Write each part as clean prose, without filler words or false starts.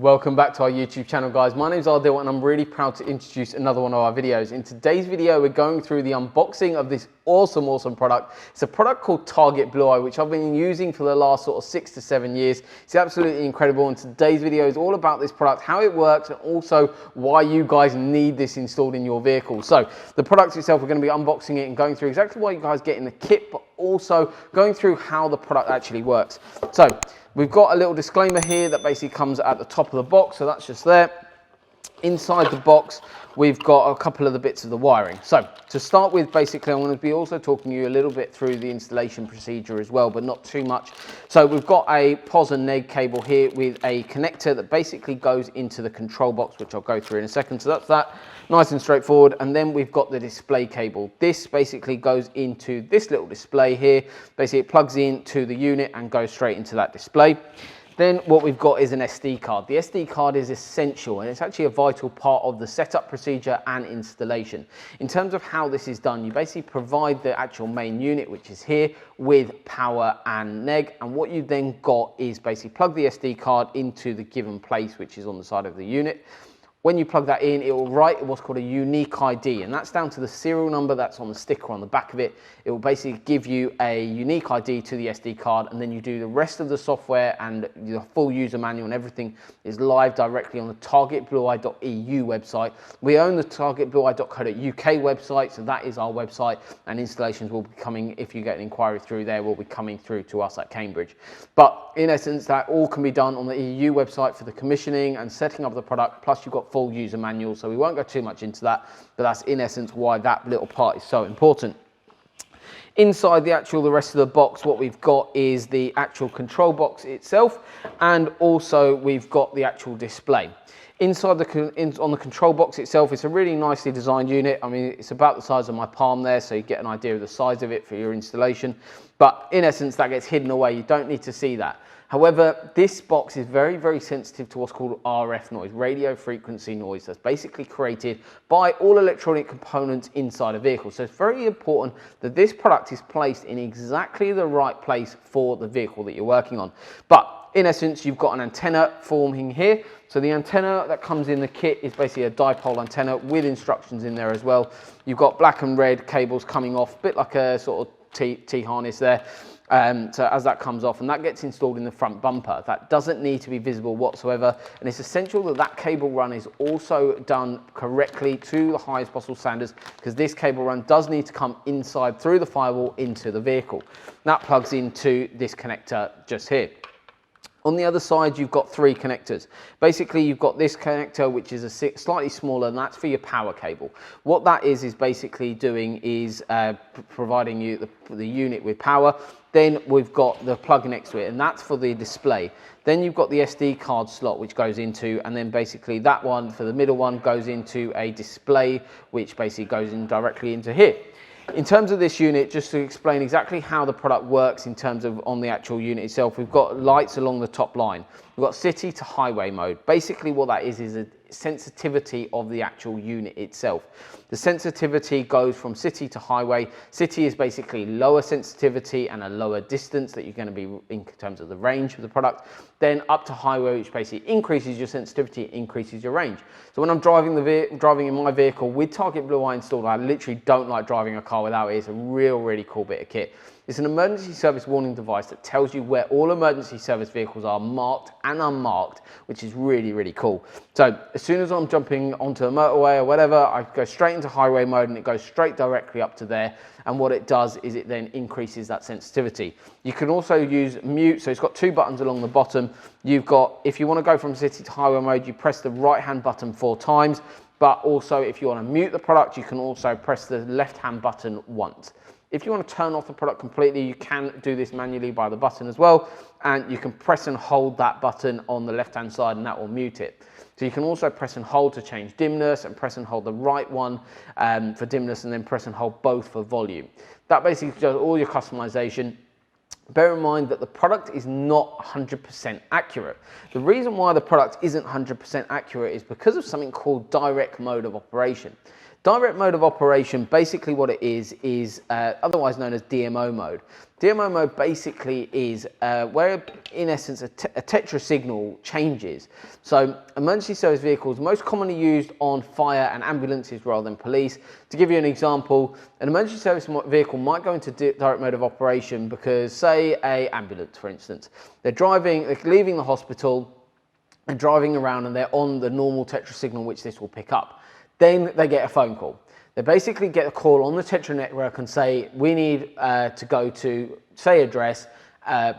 Welcome back to our YouTube channel, guys. My name is Ardil and I'm really proud to introduce another one of our videos. In today's video, we're going through the unboxing of this awesome product. It's a product called Target Blu, which I've been using for the last sort of 6 to 7 years. It's absolutely incredible, and today's video is all about this product, how it works, and also why you guys need this installed in your vehicle. So the product itself, we're going to be unboxing it and going through exactly what you guys get in the kit, but also going through how the product actually works. So we've got a little disclaimer here that basically comes at the top of the box, so that's just there. Inside the box, we've got a couple of the bits of the wiring. So to start with, basically, I'm going to be also talking to you a little bit through the installation procedure as well, but not too much. So we've got a POS and neg cable here with a connector that basically goes into the control box, which I'll go through in a second. So that's that, nice and straightforward. And then we've got the display cable. This basically goes into this little display here. Basically, it plugs into the unit and goes straight into that display. Then what we've got is an SD card. The SD card is essential, and it's actually a vital part of the setup procedure and installation. In terms of how this is done, you basically provide the actual main unit, which is here, with power and neg, and what you then got is basically plug the SD card into the given place, which is on the side of the unit. When you plug that in, it will write what's called a unique ID, and that's down to the serial number that's on the sticker on the back of it. It will basically give you a unique ID to the SD card, and then you do the rest of the software, and the full user manual and everything is live directly on the targetblui.eu website. We own the targetblui.co.uk website, so that is our website, and installations will be coming, if you get an inquiry through there, will be coming through to us at Cambridge. But in essence, that all can be done on the EU website for the commissioning and setting up the product, plus you've got full user manual, so we won't go too much into that, but that's in essence why that little part is so important. Inside the rest of the box, what we've got is the actual control box itself, and also we've got the actual display. Inside on the control box itself, it's a really nicely designed unit. I mean, it's about the size of my palm there, so you get an idea of the size of it for your installation. But in essence, that gets hidden away. You don't need to see that. However, this box is very sensitive to what's called RF noise, radio frequency noise, that's basically created by all electronic components inside a vehicle. So it's very important that this product is placed in exactly the right place for the vehicle that you're working on. But in essence, you've got an antenna forming here. So the antenna that comes in the kit is basically a dipole antenna with instructions in there as well. You've got black and red cables coming off, a bit like a sort of T-harness there. So as that comes off, and that gets installed in the front bumper, that doesn't need to be visible whatsoever, and it's essential that that cable run is also done correctly to the highest possible standards, because this cable run does need to come inside through the firewall into the vehicle. That plugs into this connector just here. On the other side, you've got 3 connectors. Basically, you've got this connector, which is slightly smaller, and that's for your power cable. What that is basically doing is providing you the unit with power. Then we've got the plug next to it, and that's for the display. Then you've got the SD card slot, which goes into, and then basically that one, for the middle one, goes into a display, which basically goes in directly into here. In terms of this unit, just to explain exactly how the product works in terms of on the actual unit itself, we've got lights along the top line. We've got city to highway mode. Basically what that is a sensitivity of the actual unit itself. The sensitivity goes from city to highway. City is basically lower sensitivity and a lower distance that you're going to be in terms of the range of the product. Then up to highway, which basically increases your sensitivity, increases your range. So when I'm driving in my vehicle with Target Blu installed, I literally don't like driving a car without it. It's a really cool bit of kit. It's an emergency service warning device that tells you where all emergency service vehicles are marked and unmarked, which is really cool. So as soon as I'm jumping onto a motorway or whatever, I go straight into highway mode, and it goes straight directly up to there. And what it does is it then increases that sensitivity. You can also use mute, so it's got 2 buttons along the bottom. You've got, if you want to go from city to highway mode, you press the right-hand button 4 times. But also, if you want to mute the product, you can also press the left-hand button once. If you want to turn off the product completely, you can do this manually by the button as well, and you can press and hold that button on the left-hand side, and that will mute it. So you can also press and hold to change dimness, and press and hold the right one for dimness, and then press and hold both for volume. That basically does all your customization. Bear in mind that the product is not 100% accurate. The reason why the product isn't 100% accurate is because of something called direct mode of operation. Direct mode of operation, basically what it is otherwise known as DMO mode. DMO mode basically is where, in essence, a tetra signal changes. So emergency service vehicles, most commonly used on fire and ambulances rather than police. To give you an example, an emergency service vehicle might go into direct mode of operation because, say, an ambulance, for instance. They're leaving the hospital and driving around, and they're on the normal tetra signal, which this will pick up. Then they get a phone call. They basically get a call on the tetra network and say, we need to go to, say, address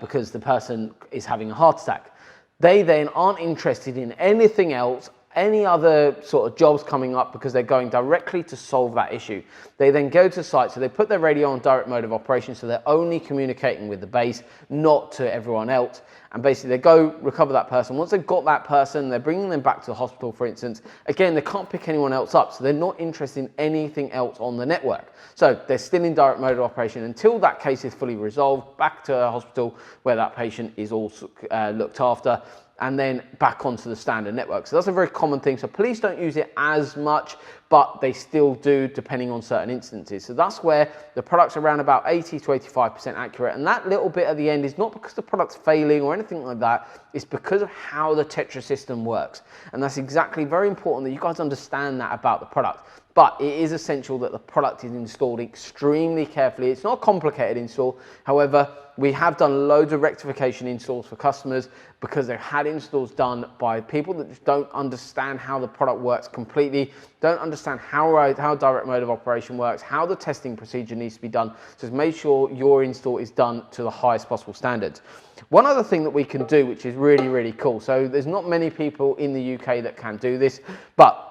because the person is having a heart attack. They then aren't interested in anything else, any other sort of jobs coming up, because they're going directly to solve that issue. They then go to site, so they put their radio on direct mode of operation, so they're only communicating with the base, not to everyone else. And basically they go recover that person. Once they've got that person, they're bringing them back to the hospital, for instance. Again, they can't pick anyone else up, so they're not interested in anything else on the network. So they're still in direct mode of operation until that case is fully resolved, back to a hospital where that patient is also looked after, and then back onto the standard network. So that's a very common thing. So police don't use it as much, but they still do depending on certain instances. So that's where the product's around about 80 to 85% accurate. And that little bit at the end is not because the product's failing or anything like that. It's because of how the tetra system works. And that's exactly very important that you guys understand that about the product. But it is essential that the product is installed extremely carefully. It's not a complicated install. However, we have done loads of rectification installs for customers because they've had installs done by people that just don't understand how the product works completely, don't understand how direct mode of operation works, how the testing procedure needs to be done. So just make sure your install is done to the highest possible standards. One other thing that we can do, which is really, really cool. So there's not many people in the UK that can do this, but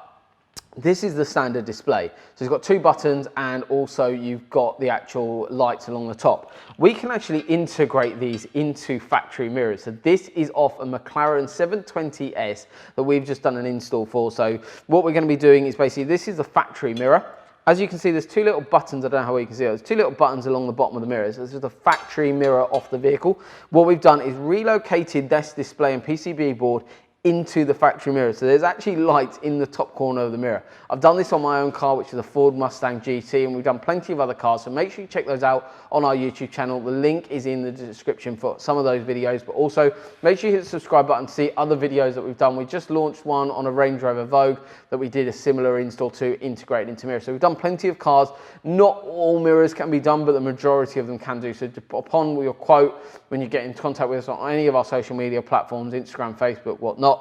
this is the standard display. So it's got two buttons, and also you've got the actual lights along the top. We can actually integrate these into factory mirrors. So this is off a McLaren 720S that we've just done an install for. So what we're going to be doing is basically, this is the factory mirror. As you can see, there's two little buttons. I don't know how you can see it. There's two little buttons along the bottom of the mirrors. This is the factory mirror off the vehicle. What we've done is relocated this display and PCB board into the factory mirror. So there's actually lights in the top corner of the mirror. I've done this on my own car, which is a Ford Mustang GT, and we've done plenty of other cars, so make sure you check those out on our YouTube channel. The link is in the description for some of those videos, but also make sure you hit the subscribe button to see other videos that we've done. We just launched one on a Range Rover Vogue that we did a similar install to, integrated into mirrors. So we've done plenty of cars. Not all mirrors can be done, but the majority of them can do. So upon your quote, when you get in contact with us on any of our social media platforms, Instagram, Facebook, whatnot,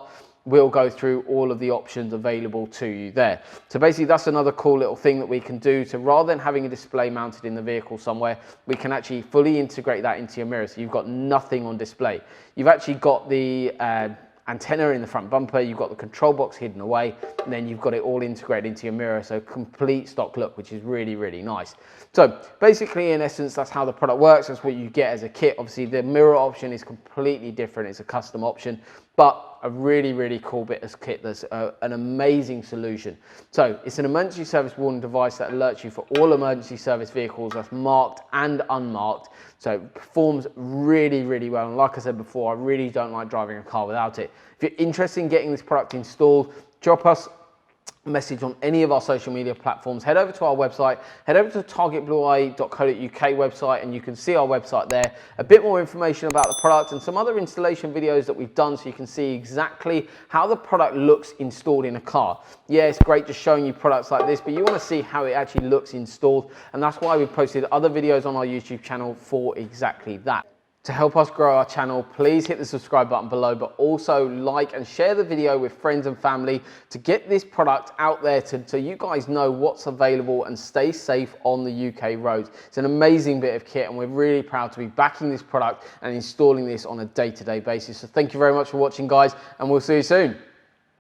we'll go through all of the options available to you there. So basically that's another cool little thing that we can do. So rather than having a display mounted in the vehicle somewhere, we can actually fully integrate that into your mirror. So you've got nothing on display. You've actually got the antenna in the front bumper, you've got the control box hidden away, and then you've got it all integrated into your mirror. So complete stock look, which is really, really nice. So basically, in essence, that's how the product works. That's what you get as a kit. Obviously, the mirror option is completely different. It's a custom option, but a really, really cool bit as kit. That's an amazing solution. So it's an emergency service warning device that alerts you for all emergency service vehicles. That's marked and unmarked. So it performs really, really well. And like I said before, I really don't like driving a car without it. If you're interested in getting this product installed, drop us a message on any of our social media platforms. Head over to our website, head over to the targetblu.co.uk website, and you can see our website there. A bit more information about the product and some other installation videos that we've done, so you can see exactly how the product looks installed in a car. Yeah, it's great just showing you products like this, but you want to see how it actually looks installed, and that's why we've posted other videos on our YouTube channel for exactly that. To help us grow our channel, please hit the subscribe button below, but also like and share the video with friends and family to get this product out there so you guys know what's available and stay safe on the UK roads. It's an amazing bit of kit, and we're really proud to be backing this product and installing this on a day-to-day basis. So thank you very much for watching, guys, and we'll see you soon.